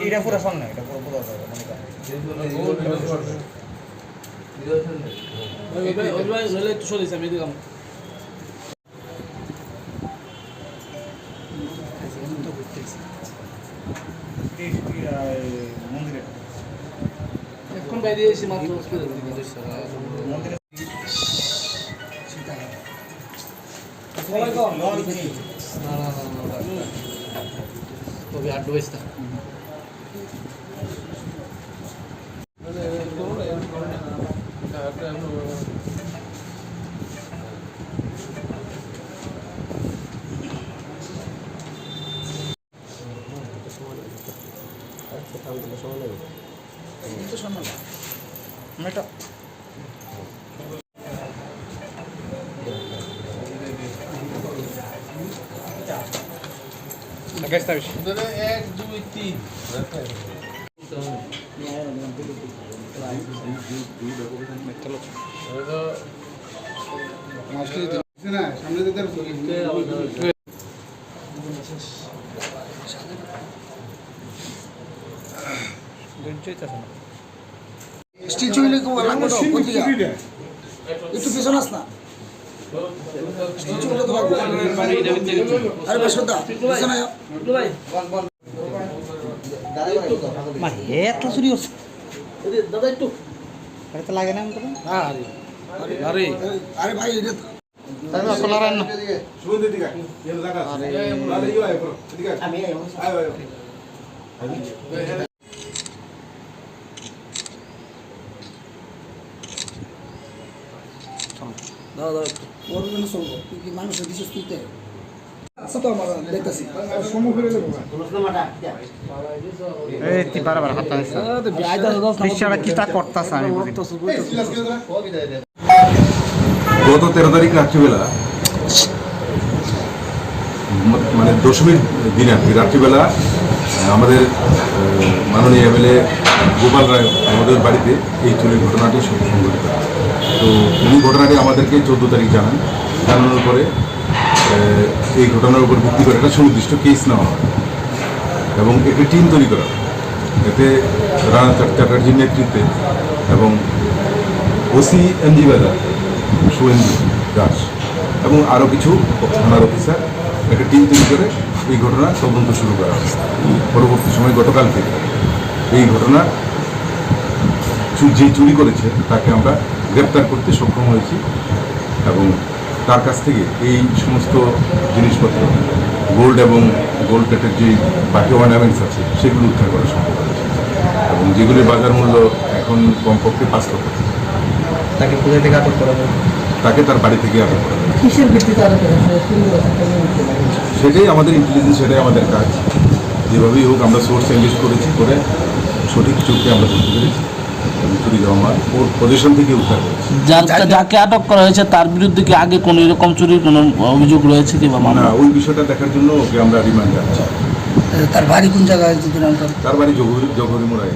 এটা পুরো শোন না, এটা পুরো পুরো মন্দিরে এখন বাইরে এসে মাত্র মন্দিরে তবে 8 বছর এটা Aquesta vez. 1, 2, 3. স্টিল চুইলে কো লাগবে তো পত্রিকা একটু পিছন আস না স্টিল চুইলে তো লাগবে আরে বসদা পিছন আয় ভাই মা এত চুরি হচ্ছে দাদা একটু এটা তো লাগে না আমাকে আরে আরে আরে ভাই এটা তাই না সোলার না সুন্দর দিকে এর জায়গা আরে ইও আয় পুরো দিকে আমি আয় দাদা ওর জন্য চলবো কি মানুষের বিশেষ তুইতে আচ্ছা তো আমরা দেখতেছি সম্মুখে দেবো এই তি বারবার হাত টানছ নিশ্চয়টা কিটা করতাছ আমি বুঝি গত 13 তারিখ রাত্রিবেলা মানে দশমীর দিন আর কি রাত্রিবেলা আমাদের মাননীয় এমএলএ গোপাল রায় আমাদের বাড়িতে এই চুরির ঘটনাটি সংঘটিত। তো উনি ঘটনাটি আমাদেরকে 14 তারিখ জানানোর পরে এই ঘটনার উপর ভিত্তি করে একটা সুনির্দিষ্ট কেস নেওয়া হয় এবং একটি টিম তৈরি করা হয়। এতে রানা চ্যাটার্জির নেতৃত্বে এবং ওসি এমজি বাজার শুভেন্দু দাস এবং আরও কিছু থানার অফিসার একটা টিম তৈরি করে এই ঘটনার তদন্ত শুরু করা হয়। পরবর্তী সময় গতকাল থেকে এই ঘটনা যে চুরি করেছে তাকে আমরা গ্রেপ্তার করতে সক্ষম হয়েছি এবং তার কাছ থেকে এই সমস্ত জিনিসপত্র গোল্ড এবং গোল্ড প্লেটের যে বাকি অর্নামেন্টস আছে সেগুলো উদ্ধার করা সম্ভব হয়েছে এবং যেগুলির বাজার মূল্য এখন কমপক্ষে 5 লক্ষ। তাকে কোথা থেকে আটক করা হবে? তাকে তার বাড়ি থেকে আটক করা হবে। কিসের ভিত্তিতে আটক করা সেটাই আমাদের ইন্টেলিজেন্স, সেটাই আমাদের কাজ। যেভাবেই হোক আমরা সোর্স এনগেজ করেছি, করে সঠিক চোখকে আমরা ধরতে পেরেছি এবং চুরি যাওয়া মাল ওর পজিশন থেকে উদ্ধার করেছি। যাকে আটক করা হয়েছে তার বিরুদ্ধে কি আগে কোনো এরকম চুরির কোনো অভিযোগ রয়েছে কি বা না, ওই বিষয়টা দেখার জন্য ওকে আমরা রিমান্ড যাচ্ছি। তার বাড়ি কোন জায়গায়? তার বাড়ি জহরি মোড়ায়।